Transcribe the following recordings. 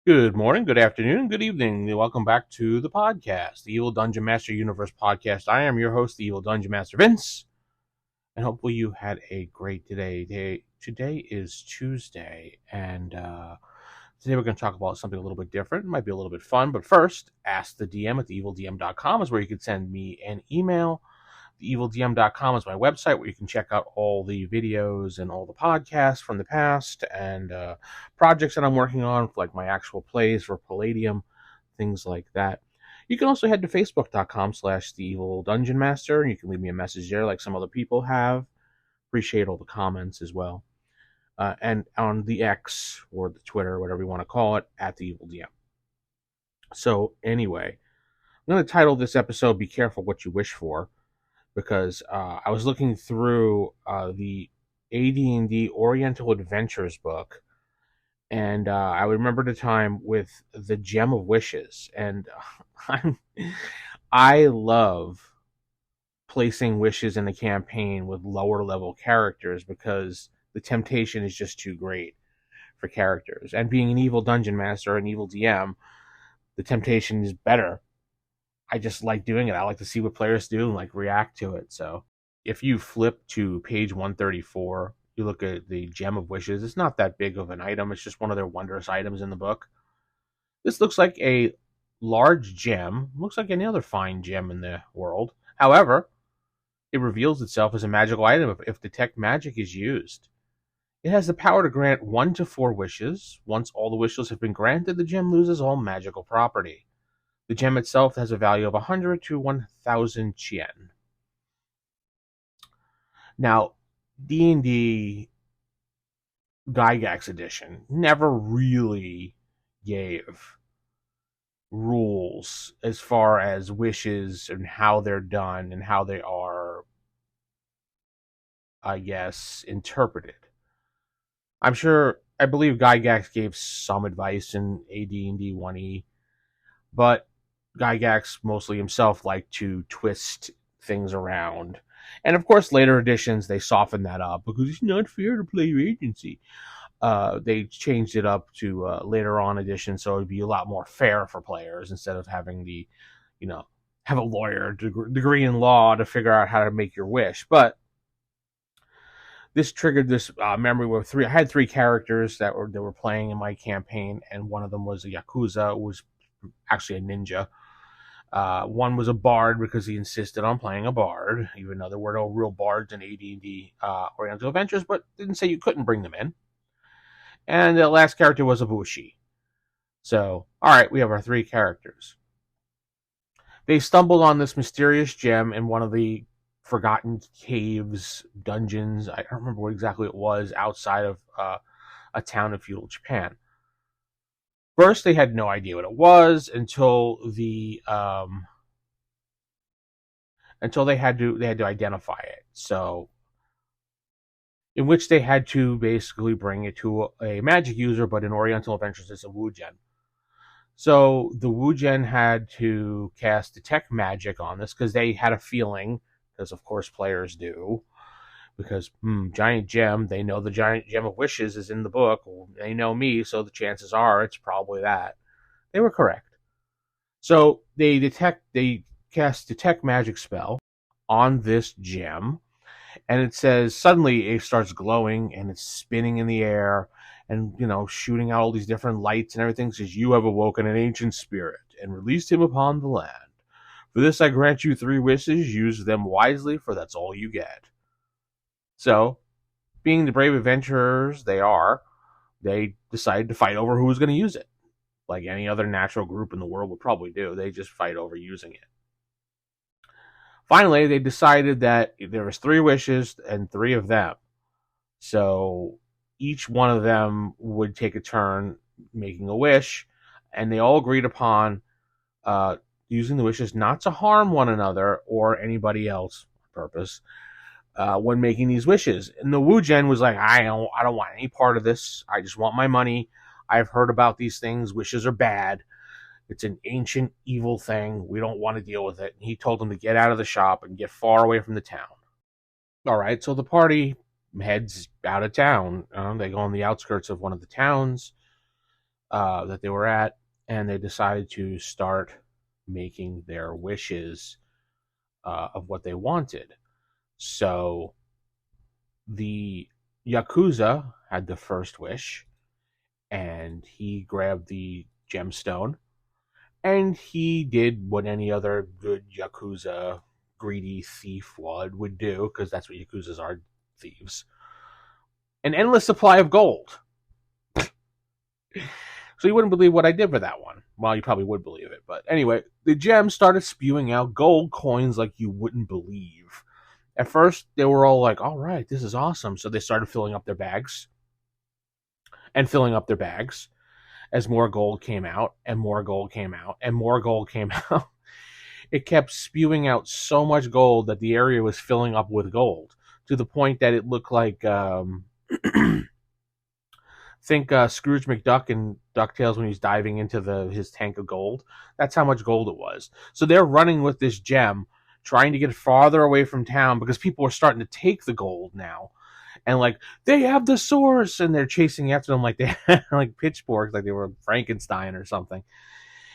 Good morning, good afternoon, good evening. Welcome back to the podcast, the Evil Dungeon Master Universe podcast. I am your host, the Evil Dungeon Master Vince, and hopefully you had a great today is Tuesday, and today we're going to talk about something a little bit different. It might be a little bit fun, but first, Ask the DM at theevildm.com is where you can send me an email. TheEvilDM.com is my website where you can check out all the videos and all the podcasts from the past and projects that I'm working on, like my actual plays for Palladium, things like that. You can also head to Facebook.com/TheEvilDungeonMaster, and you can leave me a message there like some other people have. Appreciate all the comments as well. And on the X or the Twitter, whatever you want to call it, at the Evil DM. So anyway, I'm going to title this episode "Be Careful What You Wish For," because I was looking through the AD&D Oriental Adventures book, and I remembered a time with the Gem of Wishes, and I love placing wishes in a campaign with lower level characters because the temptation is just too great for characters. And being an evil dungeon master, an evil DM, the temptation is better. I just like doing it. I like to see what players do and like react to it. So if you flip to page 134, you look at the Gem of Wishes. It's not that big of an item. It's just one of their wondrous items in the book. This looks like a large gem. Looks like any other fine gem in the world. However, it reveals itself as a magical item if detect magic is used. It has the power to grant 1 to 4 wishes. Once all the wishes have been granted, the gem loses all magical property. The gem itself has a value of 100 to 1,000 yen. Now, D&D Gygax edition never really gave rules as far as wishes and how they're done and how they are, I guess, interpreted. I believe Gygax gave some advice in AD&D 1E, but Gygax mostly himself liked to twist things around. And of course, later editions, they softened that up because it's not fair to play your agency. They changed it up to later on editions, so it would be a lot more fair for players instead of having have a lawyer degree in law to figure out how to make your wish. But this triggered this memory with three. I had 3 characters that were playing in my campaign, and one of them was a Yakuza, who was actually a ninja. One was a bard because he insisted on playing a bard, even though there were no real bards in AD&D Oriental Adventures, but didn't say you couldn't bring them in. And the last character was a bushi. So, alright, we have our 3 characters. They stumbled on this mysterious gem in one of the forgotten caves, dungeons, I don't remember what exactly it was, outside of a town in feudal Japan. First, they had no idea what it was until they had to identify it. So, in which they had to basically bring it to a magic user, but in Oriental Adventures, it's a Wujen. So the Wujen had to cast Detect Magic on this because they had a feeling, because of course players do, because giant gem, they know the giant gem of wishes is in the book. They know me, so the chances are it's probably that. They were correct. So they cast Detect Magic spell on this gem, and it says suddenly it starts glowing and it's spinning in the air and shooting out all these different lights and everything. It says, "You have awoken an ancient spirit and released him upon the land. For this I grant you 3 wishes. Use them wisely, for that's all you get." So, being the brave adventurers they decided to fight over who was going to use it. Like any other natural group in the world would probably do. They just fight over using it. Finally, they decided that there was 3 wishes and 3 of them. So each one of them would take a turn making a wish, and they all agreed upon using the wishes not to harm one another or anybody else on purpose when making these wishes. And the Wujen was like, I don't want any part of this. I just want my money. I've heard about these things. Wishes are bad. It's an ancient evil thing. We don't want to deal with it. And he told them to get out of the shop and get far away from the town. All right, so the party heads out of town. They go on the outskirts of one of the towns. that they were at, and they decided to start making their wishes of what they wanted. So the Yakuza had the first wish, and he grabbed the gemstone, and he did what any other good Yakuza greedy thief would do, because that's what Yakuzas are, thieves. An endless supply of gold. So you wouldn't believe what I did for that one. Well, you probably would believe it. But anyway, the gem started spewing out gold coins like you wouldn't believe. At first, they were all like, all right, this is awesome. So they started filling up their bags. And filling up their bags as more gold came out, and more gold came out, and more gold came out. It kept spewing out so much gold that the area was filling up with gold, to the point that it looked like... think Scrooge McDuck in DuckTales when he's diving into his tank of gold. That's how much gold it was. So they're running with this gem, trying to get farther away from town, because people are starting to take the gold now. And like, they have the source, and they're chasing after them like they had like pitchforks, like they were Frankenstein or something.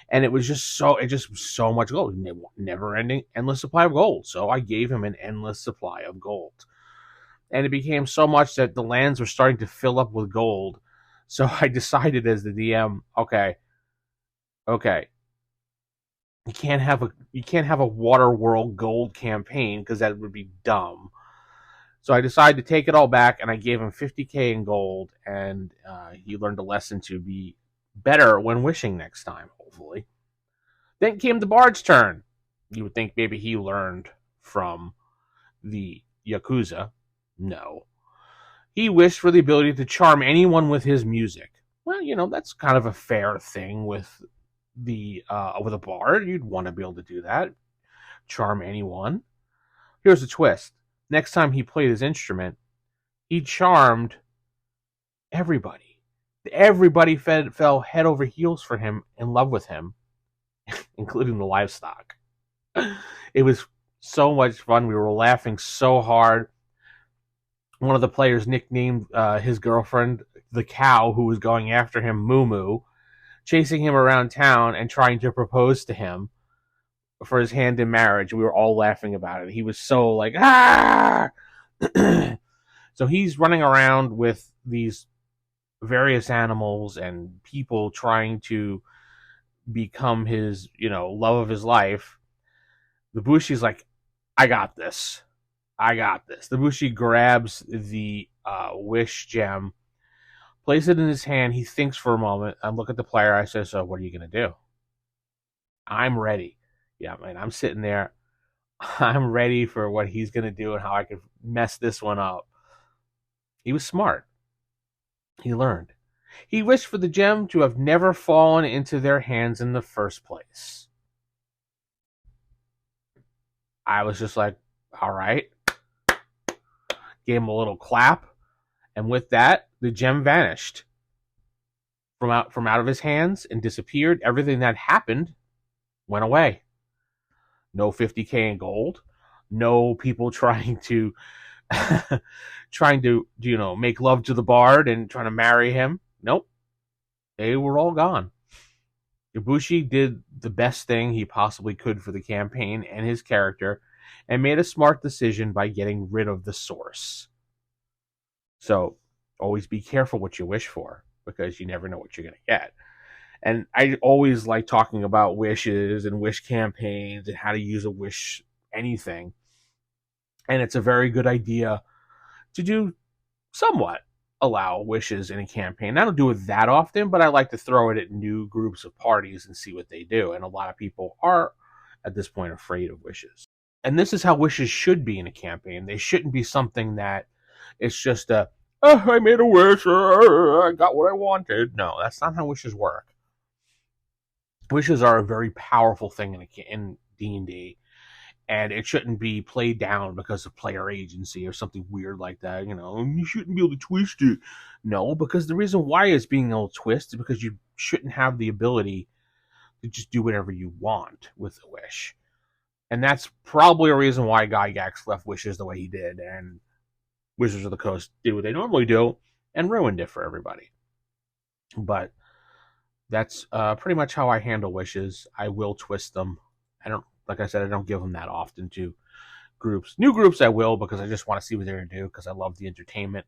And it was just so much gold. Never ending, endless supply of gold. So I gave him an endless supply of gold. And it became so much that the lands were starting to fill up with gold. So I decided as the DM, okay, you can't have a Water World gold campaign, because that would be dumb. So I decided to take it all back, and I gave him 50k in gold, and he learned a lesson to be better when wishing next time, hopefully. Then came the bard's turn. You would think maybe he learned from the Yakuza. No. He wished for the ability to charm anyone with his music. Well, that's kind of a fair thing with a bard. You'd want to be able to do that. Charm anyone. Here's the twist. Next time he played his instrument, he charmed everybody. Everybody fell head over heels for him, in love with him, including the livestock. It was so much fun. We were laughing so hard. One of the players nicknamed his girlfriend the cow who was going after him Moo Moo, chasing him around town and trying to propose to him for his hand in marriage. We were all laughing about it. He was so like, ah! So he's running around with these various animals and people trying to become his, love of his life. The Bushi's like, I got this. The Bushi grabs the wish gem, places it in his hand. He thinks for a moment. I look at the player. I say, so what are you going to do? I'm ready. Yeah, man, I'm sitting there. I'm ready for what he's going to do and how I can mess this one up. He was smart. He learned. He wished for the gem to have never fallen into their hands in the first place. I was just like, all right. Gave him a little clap, and with that, the gem vanished from out of his hands and disappeared. Everything that happened went away. No 50k in gold. No people trying to make love to the bard and trying to marry him. Nope. They were all gone. Ibushi did the best thing he possibly could for the campaign and his character, and made a smart decision by getting rid of the source. So, always be careful what you wish for, because you never know what you're going to get. And I always like talking about wishes and wish campaigns and how to use a wish anything. And it's a very good idea to somewhat allow wishes in a campaign. I don't do it that often, but I like to throw it at new groups of parties and see what they do. And a lot of people are, at this point, afraid of wishes. And this is how wishes should be in a campaign. They shouldn't be something that it's just I made a wish, I got what I wanted. No, that's not how wishes work. Wishes are a very powerful thing in D&D, and it shouldn't be played down because of player agency or something weird like that. You shouldn't be able to twist it. No, because the reason why it's being able to twist is because you shouldn't have the ability to just do whatever you want with a wish. And that's probably a reason why Gygax left wishes the way he did, and Wizards of the Coast did what they normally do and ruined it for everybody. But That's pretty much how I handle wishes. I will twist them. I don't, like I said, I don't give them that often to groups. New groups I will, because I just want to see what they're going to do, because I love the entertainment.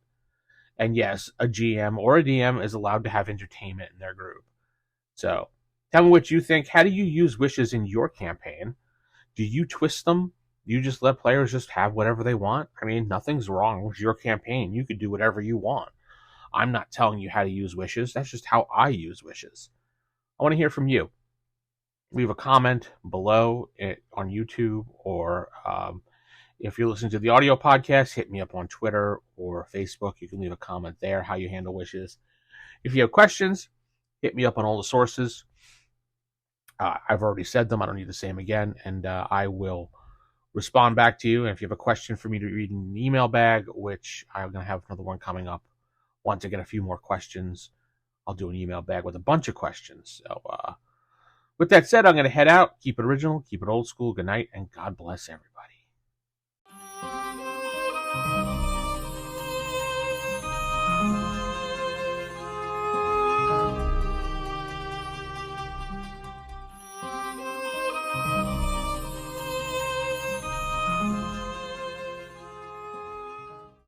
And yes, a GM or a DM is allowed to have entertainment in their group. So tell me what you think. How do you use wishes in your campaign? Do you twist them? Do you just let players just have whatever they want? I mean, nothing's wrong with your campaign. You could do whatever you want. I'm not telling you how to use wishes. That's just how I use wishes. I want to hear from you. Leave a comment below on YouTube, or if you're listening to the audio podcast, hit me up on Twitter or Facebook. You can leave a comment there, how you handle wishes. If you have questions, hit me up on all the sources. I've already said them. I don't need to say them again. And I will respond back to you. And if you have a question for me to read in an email bag, which I'm going to have another one coming up once I get a few more questions, I'll do an email bag with a bunch of questions. So with that said, I'm going to head out. Keep it original. Keep it old school. Good night. And God bless everybody.